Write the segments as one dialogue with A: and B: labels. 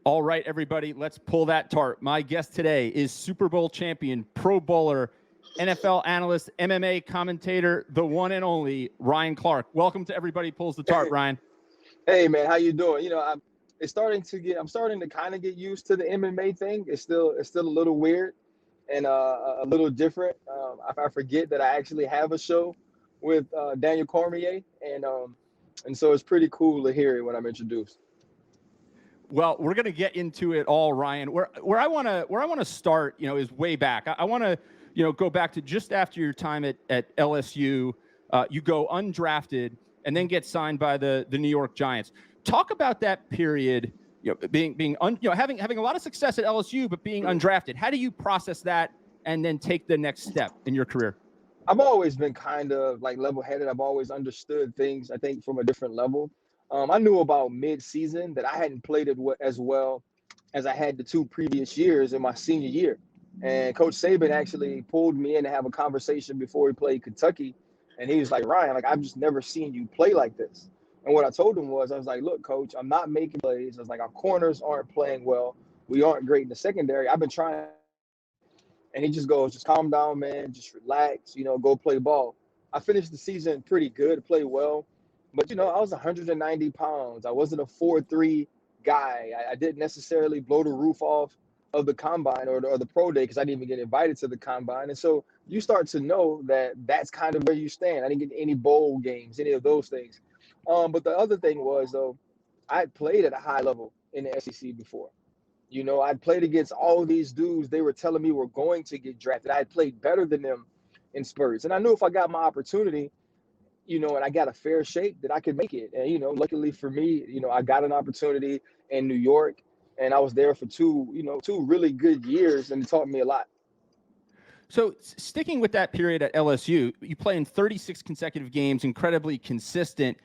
A: All right, everybody, let's pull that tarp. My guest today is Super Bowl champion, Pro Bowler, NFL analyst, MMA commentator, the one and only Ryan Clark. Welcome to Everybody Pulls the Tarp, Ryan.
B: Hey, man, how you doing? You know, I'm starting to kind of get used to the MMA thing. It's still a little weird and a little different. I forget that I actually have a show with Daniel Cormier, and so it's pretty cool to hear it when I'm introduced.
A: Well, we're going to get into it all, Ryan. Where I want to start, is way back. I want to, go back to just after your time at LSU. You go undrafted and then get signed by the New York Giants. Talk about that period, having a lot of success at LSU, but being undrafted. How do you process that and then take the next step in your career?
B: I've always been kind of like level-headed. I've always understood things, I think, from a different level. I knew about mid-season that I hadn't played it as well as I had the 2 previous years in my senior year. And Coach Saban actually pulled me in to have a conversation before we played Kentucky. And he was like, Ryan, I've just never seen you play like this. And what I told him was, I was like, look, Coach, I'm not making plays. I was like, our corners aren't playing well. We aren't great in the secondary. I've been trying. And he just goes, just calm down, man. Just relax, go play ball. I finished the season pretty good, played well. But, I was 190 pounds. I wasn't a 4'3" guy. I didn't necessarily blow the roof off of the combine or the pro day because I didn't even get invited to the combine. And so you start to know that that's kind of where you stand. I didn't get any bowl games, any of those things. But the other thing was, though, I played at a high level in the SEC before. I'd played against all these dudes they were telling me were going to get drafted. I had played better than them in spurts. And I knew if I got my opportunity, and I got a fair shake, that I could make it. And, luckily for me, I got an opportunity in New York, and I was there for 2 really good years, and it taught me a lot.
A: So sticking with that period at LSU, you play in 36 consecutive games, incredibly consistent.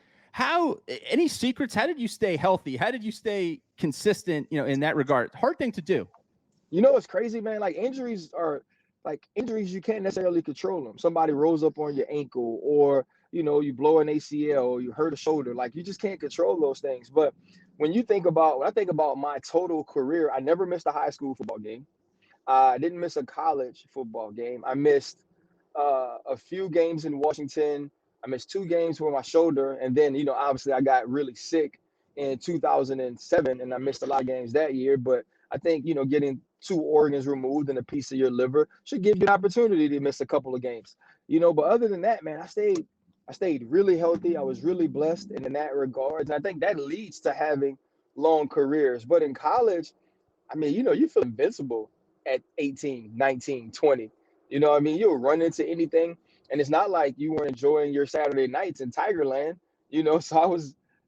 A: Any secrets? How did you stay healthy? How did you stay consistent, in that regard? Hard thing to do.
B: It's crazy, man. Injuries, you can't necessarily control them. Somebody rolls up on your ankle, or you blow an ACL, or you hurt a shoulder. You just can't control those things. But when I think about my total career, I never missed a high school football game. I didn't miss a college football game. I missed a few games in Washington. I missed 2 games for my shoulder. And then, obviously I got really sick in 2007, and I missed a lot of games that year. But I think, getting 2 organs removed and a piece of your liver should give you an opportunity to miss a couple of games. But other than that, man, I stayed really healthy. I was really blessed in that regard. And I think that leads to having long careers. But in college, you feel invincible at 18, 19, 20. You'll run into anything. And it's not like you weren't enjoying your Saturday nights in Tigerland. So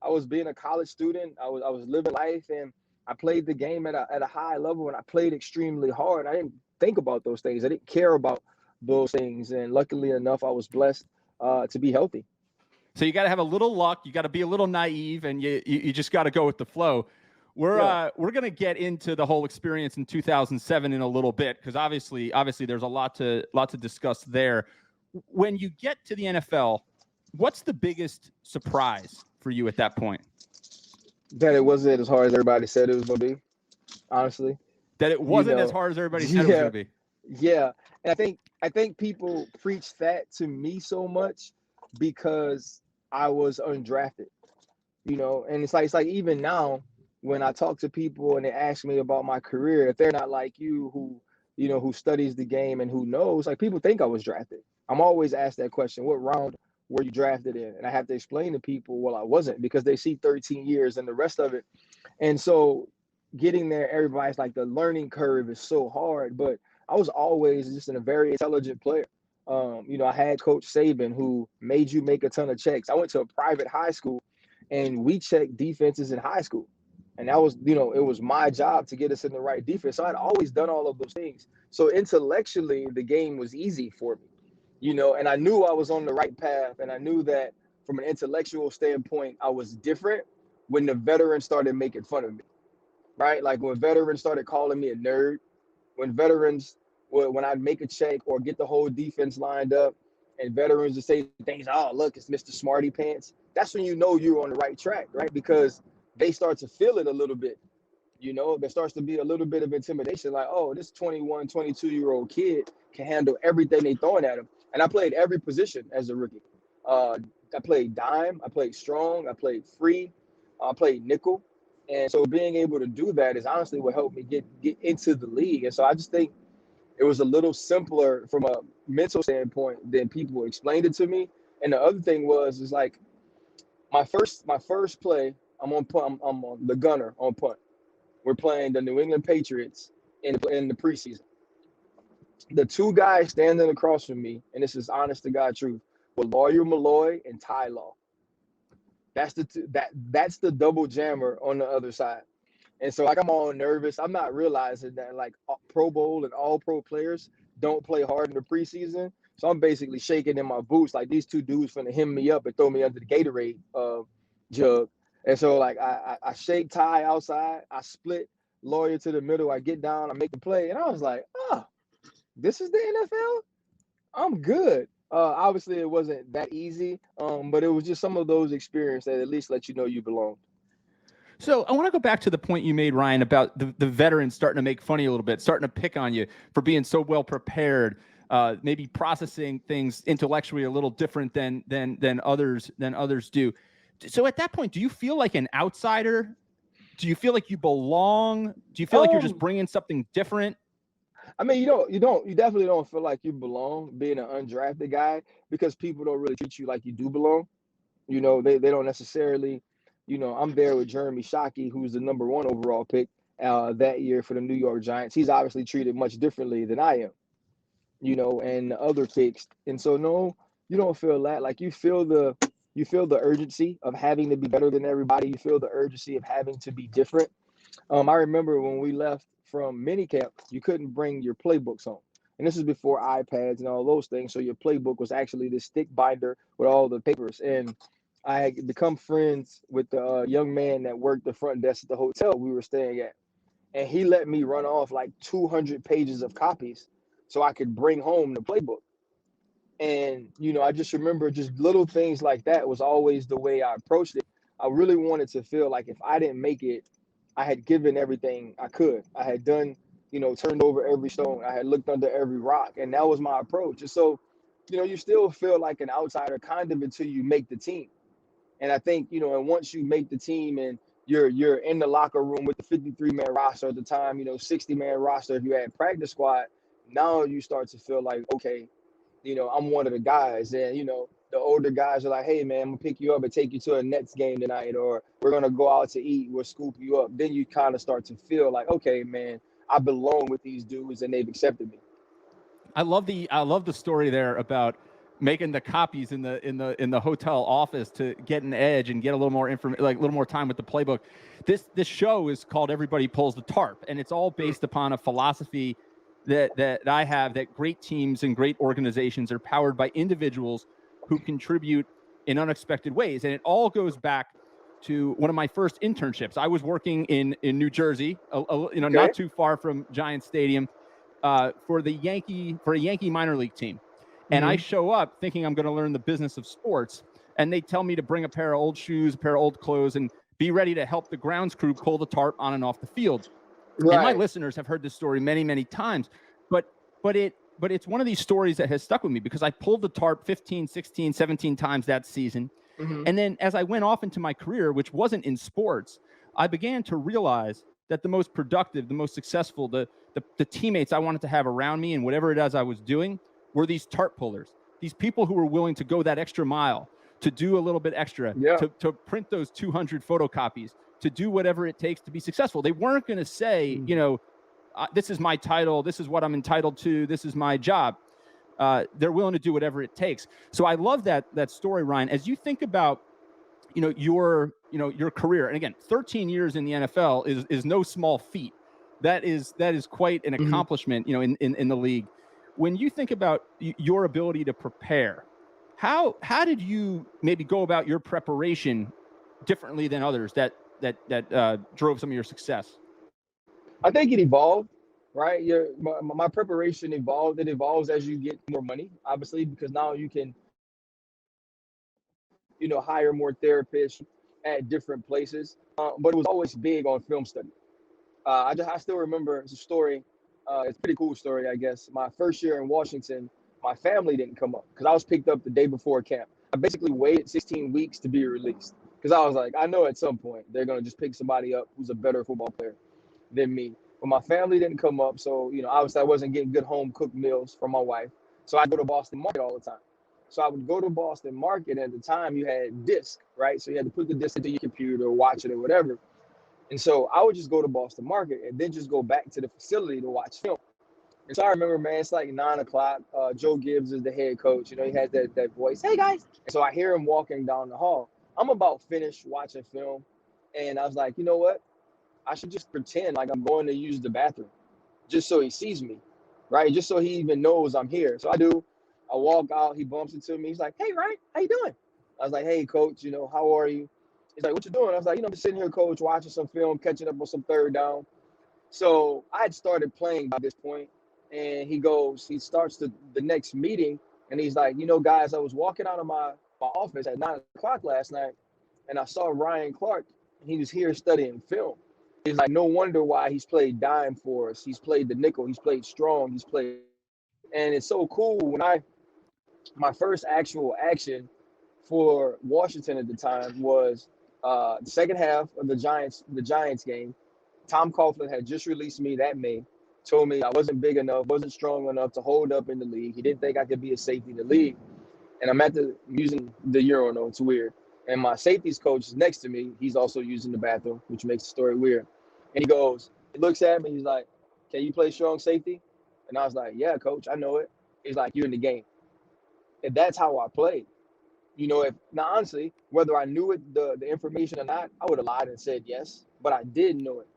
B: I was being a college student. I was living life, and I played the game at a high level, and I played extremely hard. I didn't think about those things. I didn't care about those things. And luckily enough, I was blessed to be healthy.
A: So you got to have a little luck. You got to be a little naive, and you just got to go with the flow. We're going to get into the whole experience in 2007 in a little bit, because obviously there's a lot to discuss there. When you get to the NFL, what's the biggest surprise for you at that point?
B: That it wasn't as hard as everybody said it was going to be, honestly.
A: That it wasn't as hard as everybody said it was going to be.
B: Yeah. And I think people preach that to me so much because I was undrafted, and it's like even now when I talk to people and they ask me about my career, if they're not like you who studies the game and who knows, people think I was drafted. I'm always asked that question, what round were you drafted in? And I have to explain to people, well, I wasn't, because they see 13 years and the rest of it. And so getting there, everybody's like, the learning curve is so hard, but I was always just a very intelligent player. I had Coach Saban, who made you make a ton of checks. I went to a private high school, and we checked defenses in high school. And that was, it was my job to get us in the right defense. So I'd always done all of those things. So intellectually, the game was easy for me, and I knew I was on the right path. And I knew that from an intellectual standpoint, I was different when the veterans started making fun of me, right? When veterans started calling me a nerd, when I'd make a check or get the whole defense lined up, and veterans would say things, oh, look, it's Mr. Smarty Pants. That's when you know you're on the right track, right? Because they start to feel it a little bit. There starts to be a little bit of intimidation, like, oh, this 21, 22-year-old kid can handle everything they throwing at him. And I played every position as a rookie. I played dime, I played strong, I played free, I played nickel. And so being able to do that is honestly what helped me get into the league. And so I just think it was a little simpler from a mental standpoint than people explained it to me. And the other thing is like my first play, I'm on punt, I'm on the gunner on punt. We're playing the New England Patriots in the preseason. The two guys standing across from me, and this is honest to God truth, were Lawyer Malloy and Ty Law. That's the double jammer on the other side. And so like I'm all nervous. I'm not realizing that like Pro Bowl and all pro players don't play hard in the preseason. So I'm basically shaking in my boots like these two dudes finna hem me up and throw me under the Gatorade jug. And so like I shake Ty outside, I split Lawyer to the middle, I get down, I make the play, and I was like, oh, this is the NFL? I'm good. Obviously it wasn't that easy, but it was just some of those experiences that at least let you know you belong.
A: So I want to go back to the point you made, Ryan, about the veterans starting to make fun of you a little bit, starting to pick on you for being so well prepared, maybe processing things intellectually a little different than others do. So at that point, do you feel like an outsider? Do you feel like you belong? Do you feel like you're just bringing something different?
B: I mean, you definitely don't feel like you belong being an undrafted guy because people don't really treat you like you do belong. They don't necessarily, I'm there with Jeremy Shockey, who's the number 1 overall pick that year for the New York Giants. He's obviously treated much differently than I am, and the other picks. And so, no, you don't feel that. Like you feel the urgency of having to be better than everybody. You feel the urgency of having to be different. I remember when we left from minicamp, you couldn't bring your playbooks home. And this is before iPads and all those things. So your playbook was actually this stick binder with all the papers. And I had become friends with the young man that worked the front desk at the hotel we were staying at. And he let me run off like 200 pages of copies so I could bring home the playbook. And, I just remember just little things like that was always the way I approached it. I really wanted to feel like if I didn't make it, I had given everything I could. I had done, turned over every stone. I had looked under every rock. And that was my approach. And so, you still feel like an outsider kind of until you make the team. And I think, and once you make the team and you're in the locker room with the 53-man roster at the time, 60-man roster if you had practice squad, now you start to feel like, okay, I'm one of the guys. And, the older guys are like, hey, man, I'm going to pick you up and take you to a Nets game tonight, or we're going to go out to eat. We'll scoop you up. Then you kind of start to feel like, okay, man, I belong with these dudes and they've accepted me.
A: I love the story there about making the copies in the hotel office to get an edge and get a little more information, like a little more time with the playbook. This show is called Everybody Pulls the Tarp, and it's all based upon a philosophy that I have, that great teams and great organizations are powered by individuals who contribute in unexpected ways. And it all goes back to one of my first internships. I was working in New Jersey,
B: Okay.
A: not too far from Giant Stadium, for a Yankee minor league team. And I show up thinking I'm going to learn the business of sports, and they tell me to bring a pair of old shoes, a pair of old clothes, and be ready to help the grounds crew pull the tarp on and off the field.
B: Right.
A: And my listeners have heard this story many, many times, but it's one of these stories that has stuck with me because I pulled the tarp 15, 16, 17 times that season. And then as I went off into my career, which wasn't in sports, I began to realize that the most productive, the most successful, the teammates I wanted to have around me and whatever it is I was doing were these tarp pullers, these people who were willing to go that extra mile, to do a little bit extra, to print those 200 photocopies, to do whatever it takes to be successful. They weren't going to say, this is my title, this is what I'm entitled to, this is my job. They're willing to do whatever it takes. So I love that story, Ryan. As you think about, your career, and again, 13 years in the NFL is no small feat. That is quite an accomplishment, in the league. When you think about your ability to prepare, how did you maybe go about your preparation differently than others that drove some of your success?
B: I think it evolved, right? My preparation evolved. It evolves as you get more money, obviously, because now you can, hire more therapists at different places. But it was always big on film study. I still remember, it's a story. It's a pretty cool story, I guess. My first year in Washington, my family didn't come up because I was picked up the day before camp. I basically waited 16 weeks to be released because I was like, I know at some point they're going to just pick somebody up who's a better football player than me. But my family didn't come up. So, obviously I wasn't getting good home cooked meals from my wife. So I go to Boston Market all the time. So I would go to Boston Market. And at the time you had disc, right? So you had to put the disc into your computer or watch it or whatever. And so I would just go to Boston Market and then just go back to the facility to watch film. And so I remember, man, it's like 9 o'clock. Joe Gibbs is the head coach. He has that voice, hey, guys. And so I hear him walking down the hall. I'm about finished watching film. And I was like, you know what? I should just pretend like I'm going to use the bathroom just so he sees me, right? Just so he even knows I'm here. So I do. I walk out. He bumps into me. He's like, hey, Ryan, how you doing? I was like, hey, coach, how are you? He's like, what you doing? I was like, I'm just sitting here, coach, watching some film, catching up on some third down. So I had started playing by this point, and he starts the next meeting, and he's like, guys, I was walking out of my office at 9 o'clock last night, and I saw Ryan Clark, and he was here studying film. He's like, no wonder why he's played dime for us. He's played the nickel. He's played strong. And it's so cool when my first actual action for Washington at the time was the second half of the Giants game. Tom Coughlin had just released me that May, told me I wasn't big enough, wasn't strong enough to hold up in the league. He didn't think I could be a safety in the league. And I'm using the urinal. It's weird. And my safeties coach is next to me. He's also using the bathroom, which makes the story weird. And he looks at me. He's like, can you play strong safety? And I was like, yeah, coach, I know it. He's like, you're in the game. And that's how I played. Honestly, whether I knew it, the information or not, I would have lied and said yes, but I did know it.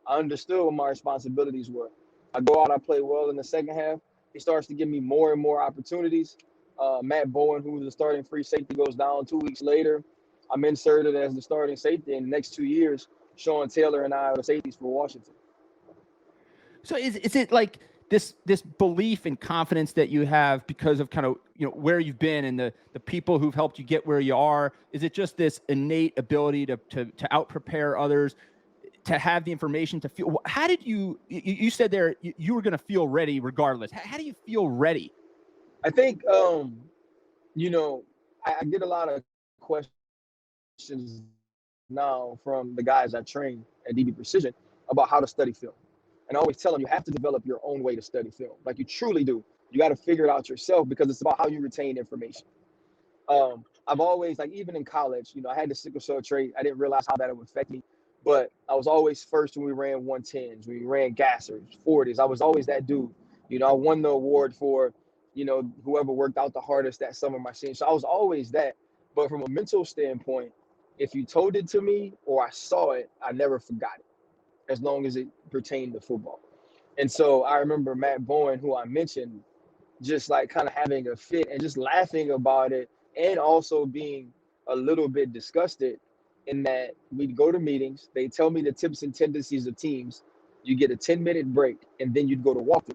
B: I understood what my responsibilities were. I go out, I play well in the second half. He starts to give me more and more opportunities. Matt Bowen, who was the starting free safety, goes down 2 weeks later. I'm inserted as the starting safety. In the next 2 years, Sean Taylor and I are the safeties for Washington.
A: So is it like this belief and confidence that you have because of kind of where you've been and the people who've helped you get where you are? Is it just this innate ability to out prepare others, to have the information to feel? How did you said there you were going to feel ready regardless? How do you feel ready?
B: I think I get a lot of questions now from the guys I train at DB Precision about how to study film. And I always tell them you have to develop your own way to study film. Like you truly do. You got to figure it out yourself because it's about how you retain information. I've always, like even in college, I had the sickle cell trait. I didn't realize how that would affect me. But I was always first when we ran 110s, when we ran gassers, 40s. I was always that dude. I won the award for, whoever worked out the hardest that summer my senior. So I was always that. But from a mental standpoint, if you told it to me or I saw it, I never forgot it, as long as it pertained to football. And so I remember Matt Bowen, who I mentioned, just like kind of having a fit and just laughing about it, and also being a little bit disgusted in that we'd go to meetings, they tell me the tips and tendencies of teams, you get a 10-minute break, and then you'd go to walkthrough.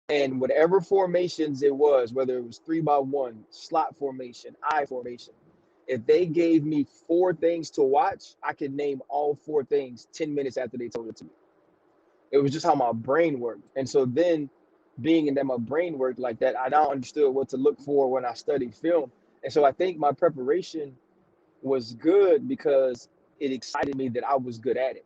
B: And whatever formations it was, whether it was 3-by-1, slot formation, I formation, if they gave me 4 things to watch, I could name all 4 things 10 minutes after they told it to me. It was just how my brain worked. And so then being in that my brain worked like that, I now understood what to look for when I studied film. And so I think my preparation was good because it excited me that I was good at it.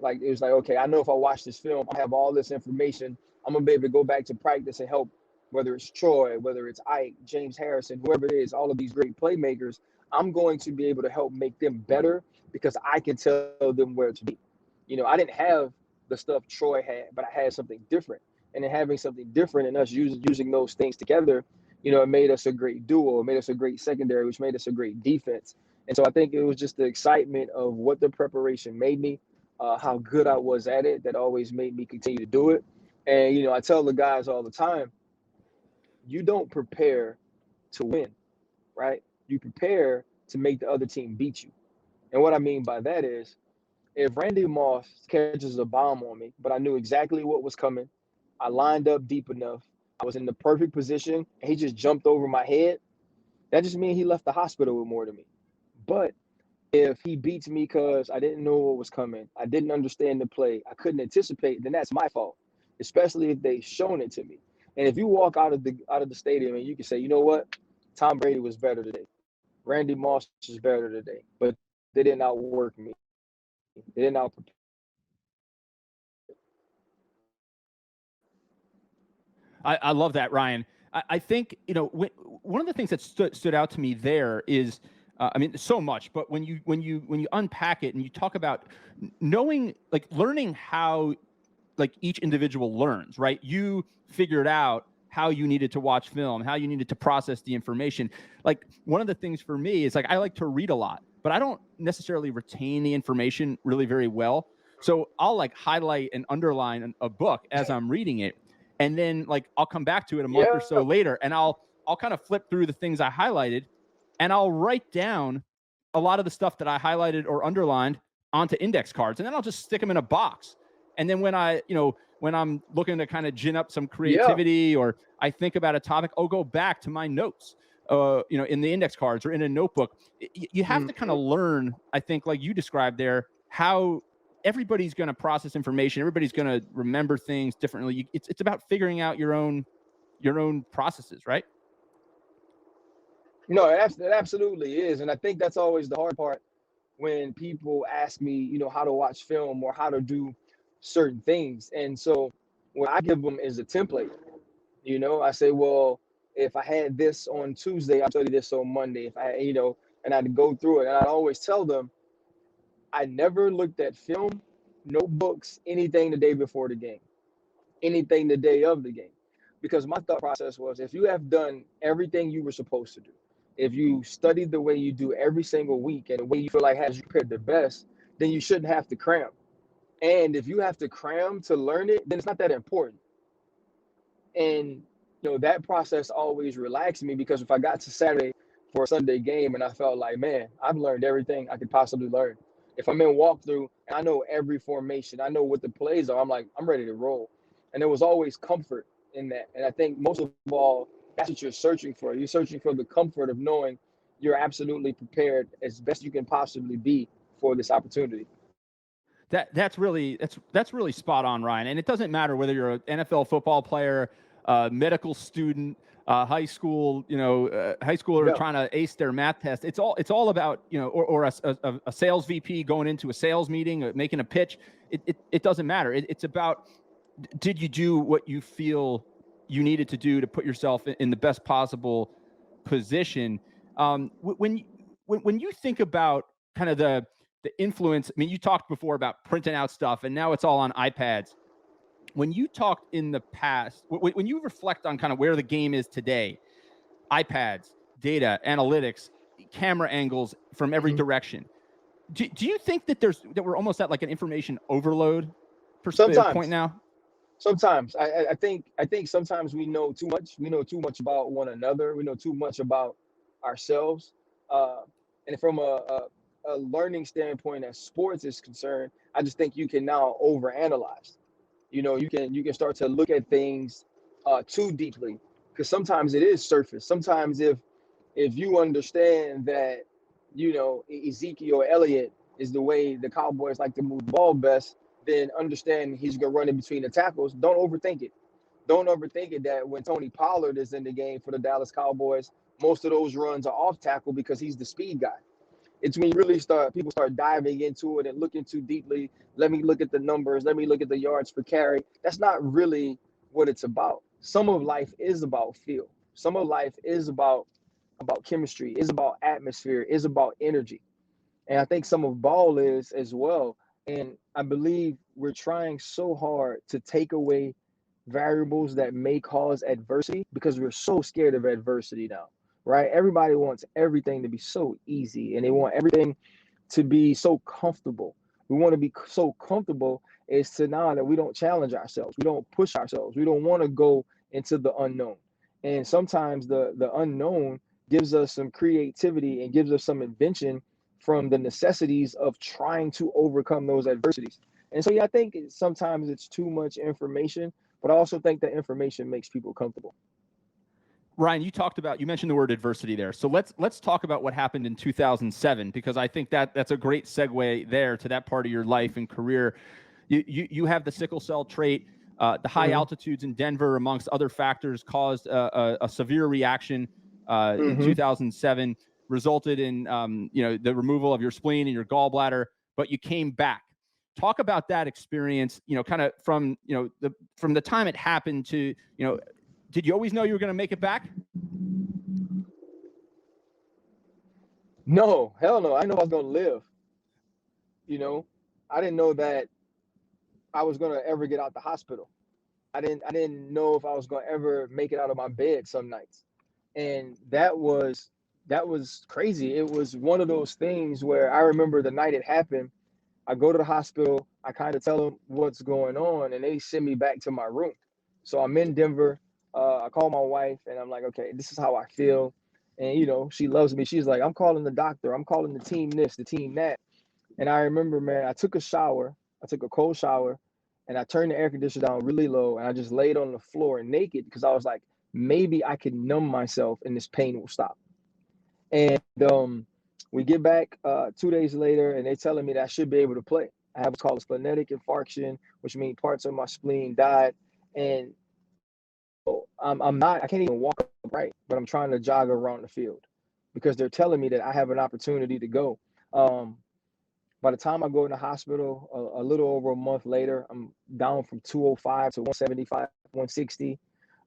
B: Like it was like, okay, I know if I watch this film, I have all this information. I'm gonna be able to go back to practice and help, whether it's Troy, whether it's Ike, James Harrison, whoever it is, all of these great playmakers. I'm going to be able to help make them better because I can tell them where to be. I didn't have the stuff Troy had, but I had something different. And then having something different and us using those things together, it made us a great duo. It made us a great secondary, which made us a great defense. And so I think it was just the excitement of what the preparation made me, how good I was at it, that always made me continue to do it. And, I tell the guys all the time, you don't prepare to win, right? You prepare to make the other team beat you. And what I mean by that is, if Randy Moss catches a bomb on me, but I knew exactly what was coming, I lined up deep enough, I was in the perfect position, and he just jumped over my head, that just means he left the hospital with more than me. But If he beats me because I didn't know what was coming, I didn't understand the play, I couldn't anticipate, then that's my fault, especially if they shown it to me. And if you walk out of the stadium and you can say, you know what, Tom Brady was better today, Randy Moss is better today, but they didn't outwork me, they didn't out.
A: I love that, Ryan. I think, one of the things that stood out to me there is, I mean, so much, but when you unpack it and you talk about knowing, like, learning how, like, each individual learns, right? You figured out how you needed to watch film, how you needed to process the information. Like, one of the things for me is, like, I like to read a lot, but I don't necessarily retain the information really very well. So I'll, like, highlight and underline a book as I'm reading it. And then, like, I'll come back to it a month or so later, and I'll kind of flip through the things I highlighted, and I'll write down a lot of the stuff that I highlighted or underlined onto index cards, and then I'll just stick them in a box. And then when when I'm looking to kind of gin up some creativity, or I think about a topic, I'll go back to my notes, in the index cards or in a notebook. You have to kind of learn, I think, like you described there, how everybody's going to process information. Everybody's going to remember things differently. It's about figuring out your own processes, right?
B: No, it absolutely is. And I think that's always the hard part when people ask me, how to watch film or how to do certain things. And so what I give them is a template. I say, well, if I had this on Tuesday, I'd study this on Monday. If I, and I'd go through it. And I'd always tell them, I never looked at film, notebooks, anything the day before the game, anything the day of the game. Because my thought process was, if you have done everything you were supposed to do, if you studied the way you do every single week and the way you feel like has you prepared the best, then you shouldn't have to cram. And if you have to cram to learn it, then it's not that important. And that process always relaxed me, because if I got to Saturday for a Sunday game and I felt like, man, I've learned everything I could possibly learn. If I'm in walkthrough and I know every formation, I know what the plays are, I'm like, I'm ready to roll. And there was always comfort in that. And I think most of all, that's what you're searching for. You're searching for the comfort of knowing you're absolutely prepared as best you can possibly be for this opportunity.
A: That's really spot on, Ryan. And it doesn't matter whether you're an NFL football player, medical student, high school, high schooler trying to ace their math test. It's all about, or a sales VP going into a sales meeting, making a pitch. It doesn't matter. It's about, did you do what you feel you needed to do to put yourself in the best possible position? When you think about kind of the influence, I mean, you talked before about printing out stuff, and now it's all on iPads. When you talked in the past, when you reflect on kind of where the game is today, iPads, data, analytics, camera angles from every direction, do you think that we're almost at like an information overload point now?
B: Sometimes I think sometimes we know too much. We know too much about one another. We know too much about ourselves. And from a learning standpoint, as sports is concerned, I just think you can now overanalyze. You can start to look at things too deeply, because sometimes it is surface. Sometimes if you understand that, Ezekiel Elliott is the way the Cowboys like to move the ball best, then understand he's going to run in between the tackles. Don't overthink it. Don't overthink it that when Tony Pollard is in the game for the Dallas Cowboys, most of those runs are off tackle because he's the speed guy. It's when people start diving into it and looking too deeply. Let me look at the numbers. Let me look at the yards per carry. That's not really what it's about. Some of life is about feel. Some of life is about chemistry, is about atmosphere, is about energy. And I think some of ball is as well. And I believe we're trying so hard to take away variables that may cause adversity, because we're so scared of adversity now, right? Everybody wants everything to be so easy, and they want everything to be so comfortable. We want to be so comfortable as to now that we don't challenge ourselves. We don't push ourselves. We don't want to go into the unknown. And sometimes the unknown gives us some creativity and gives us some invention from the necessities of trying to overcome those adversities. And so, yeah, I think sometimes it's too much information, but I also think that information makes people comfortable.
A: Ryan, you mentioned the word adversity there. So let's talk about what happened in 2007, because I think that's a great segue there to that part of your life and career. You have the sickle cell trait. The high altitudes in Denver, amongst other factors, caused a severe reaction in 2007, resulted in the removal of your spleen and your gallbladder, but you came back. Talk about that experience, kind of from the time it happened to, did you always know you were going to make it back?
B: No, hell no. I didn't know I was going to live. I didn't know that I was going to ever get out the hospital. I didn't know if I was going to ever make it out of my bed some nights. And that was crazy. It was one of those things where I remember the night it happened, I go to the hospital, I kind of tell them what's going on, and they send me back to my room. So I'm in Denver. I call my wife, and I'm like, okay, this is how I feel. And, she loves me. She's like, I'm calling the doctor. I'm calling the team this, the team that. And I remember, man, I took a shower. I took a cold shower, and I turned the air conditioner down really low, and I just laid on the floor naked because I was like, maybe I can numb myself and this pain will stop. And we get back 2 days later, and they're telling me that I should be able to play. I have what's called a splenitic infarction, which means parts of my spleen died. And I can't even walk upright, but I'm trying to jog around the field because they're telling me that I have an opportunity to go. By the time I go in the hospital, a little over a month later, I'm down from 205 to 175, 160.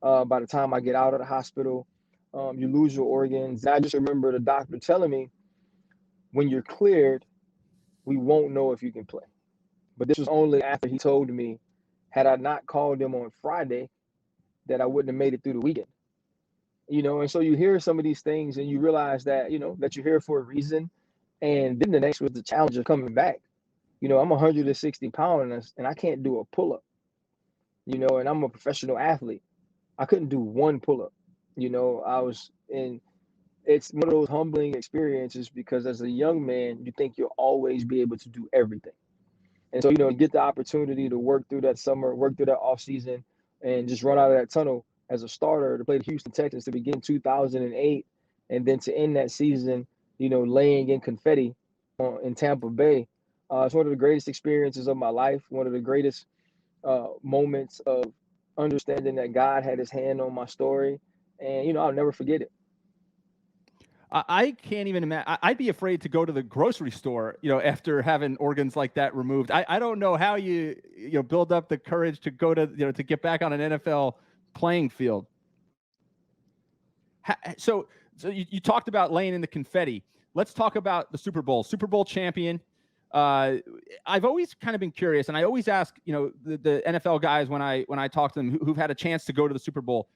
B: By the time I get out of the hospital, you lose your organs. I just remember the doctor telling me, when you're cleared, we won't know if you can play. But this was only after he told me, had I not called him on Friday, that I wouldn't have made it through the weekend. And so you hear some of these things and you realize that, that you're here for a reason. And then the next was the challenge of coming back. I'm 160 pounds and I can't do a pull-up, and I'm a professional athlete. I couldn't do one pull-up. I was in, it's one of those humbling experiences because as a young man, you think you'll always be able to do everything. And so, you get the opportunity to work through that summer, work through that off season, and just run out of that tunnel as a starter to play the Houston Texans to begin 2008, and then to end that season, laying in confetti in Tampa Bay. It's one of the greatest experiences of my life, one of the greatest moments of understanding that God had his hand on my story. And, I'll never forget it.
A: I can't even imagine. I'd be afraid to go to the grocery store, after having organs like that removed. I don't know how you build up the courage to go to, to get back on an NFL playing field. So you talked about laying in the confetti. Let's talk about the Super Bowl champion. I've always kind of been curious, and I always ask, the NFL guys when I talk to them who've had a chance to go to the Super Bowl.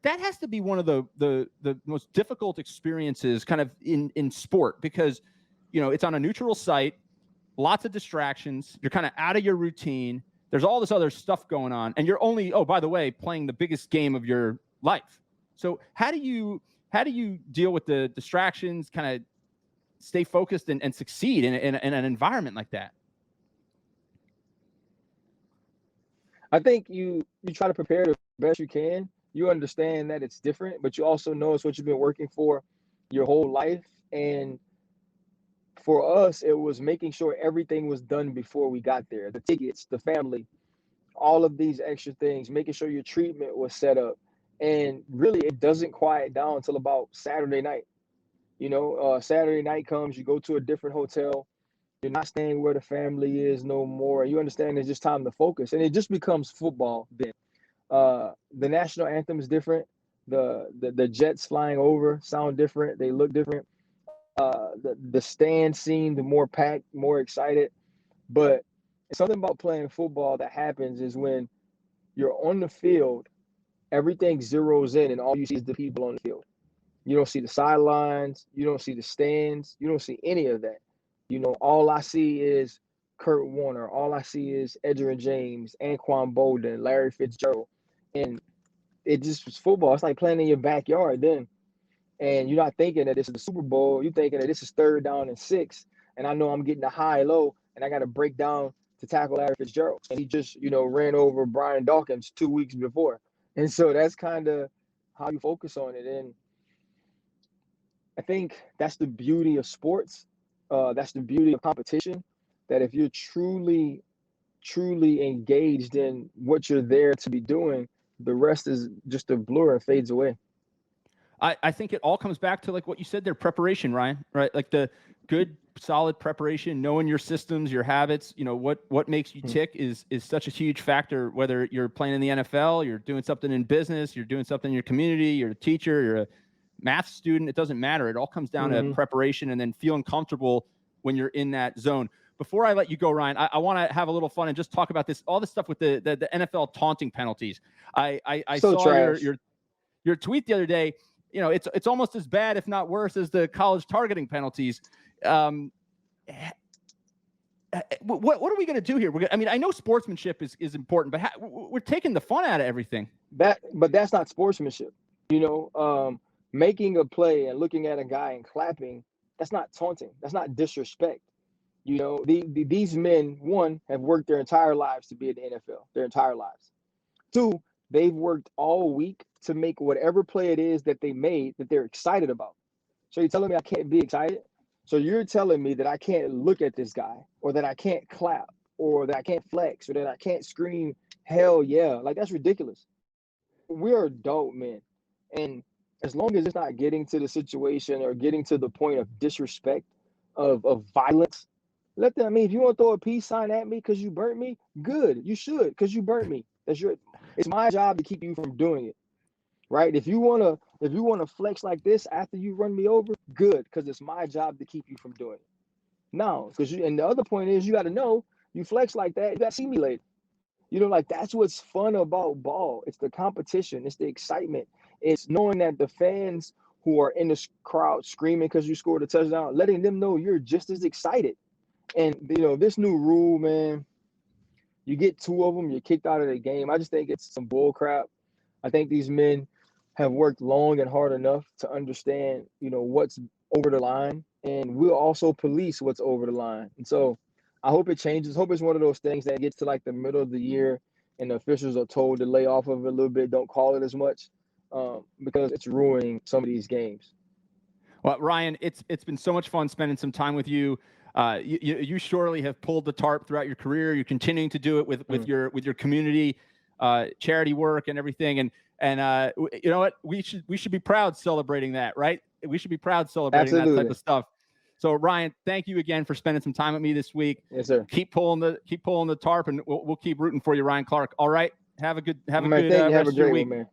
A: That has to be one of the most difficult experiences kind of in sport because, it's on a neutral site, lots of distractions. You're kind of out of your routine. There's all this other stuff going on. And you're only, oh, by the way, playing the biggest game of your life. So how do you deal with the distractions, kind of stay focused and succeed in an environment like that?
B: I think you try to prepare the best you can. You understand that it's different, but you also know it's what you've been working for your whole life. And for us, it was making sure everything was done before we got there. The tickets, the family, all of these extra things, making sure your treatment was set up. And really, it doesn't quiet down until about Saturday night. Saturday night comes, you go to a different hotel. You're not staying where the family is no more. You understand it's just time to focus. And it just becomes football then. The national anthem is different. The jets flying over sound different. They look different. The stand seemed more packed, more excited. But something about playing football that happens is when you're on the field, everything zeroes in and all you see is the people on the field. You don't see the sidelines. You don't see the stands. You don't see any of that. All I see is Kurt Warner. All I see is Edgerrin James, Anquan Bolden, Larry Fitzgerald. And it just was football. It's like playing in your backyard then. And you're not thinking that this is the Super Bowl. You're thinking that this is 3rd down and 6. And I know I'm getting a high-low, and I got to break down to tackle Larry Fitzgerald. And he just, ran over Brian Dawkins 2 weeks before. And so that's kind of how you focus on it. And I think that's the beauty of sports. That's the beauty of competition, that if you're truly engaged in what you're there to be doing, the rest is just a blur and fades away.
A: I think it all comes back to like what you said there, preparation, Ryan, right? Like the good, solid preparation, knowing your systems, your habits, what makes you tick is such a huge factor, whether you're playing in the NFL, you're doing something in business, you're doing something in your community, you're a teacher, you're a math student, it doesn't matter. It all comes down to preparation and then feeling comfortable when you're in that zone. Before I let you go, Ryan, I want to have a little fun and just talk about all this stuff with the NFL taunting penalties. I saw your tweet the other day. It's almost as bad, if not worse, as the college targeting penalties. What are we going to do here? I know sportsmanship is important, but we're taking the fun out of everything.
B: But that's not sportsmanship. Making a play and looking at a guy and clapping, that's not taunting. That's not disrespect. These men, one, have worked their entire lives to be in the NFL, their entire lives. Two, they've worked all week to make whatever play it is that they made that they're excited about. So you're telling me I can't be excited? So you're telling me that I can't look at this guy, or that I can't clap, or that I can't flex, or that I can't scream, hell yeah. Like, that's ridiculous. We're adult men. And as long as it's not getting to the situation or getting to the point of disrespect, of violence, let them. If you want to throw a peace sign at me because you burnt me, good. You should, because you burnt me. It's my job to keep you from doing it. Right? If you wanna flex like this after you run me over, good, because it's my job to keep you from doing it. No, and the other point is, you got to know, you flex like that, you got to see me later. That's what's fun about ball. It's the competition. It's the excitement. It's knowing that the fans who are in the crowd screaming because you scored a touchdown, letting them know you're just as excited. And, this new rule, man, you get two of them, you're kicked out of the game. I just think it's some bull crap. I think these men have worked long and hard enough to understand, what's over the line, and we'll also police what's over the line. And so I hope it changes. Hope it's one of those things that gets to like the middle of the year and the officials are told to lay off of it a little bit, don't call it as much, because it's ruining some of these games.
A: Well, Ryan, it's been so much fun spending some time with you. You surely have pulled the tarp throughout your career. You're continuing to do it with your community, charity work and everything. And you know what? We should be proud celebrating that, right? We should be proud celebrating
B: Absolutely.
A: that type of stuff. So Ryan, thank you again for spending some time with me this week.
B: Yes, sir.
A: Keep pulling the tarp, and we'll keep rooting for you, Ryan Clark. All right. Have a good rest of your week.
B: Man.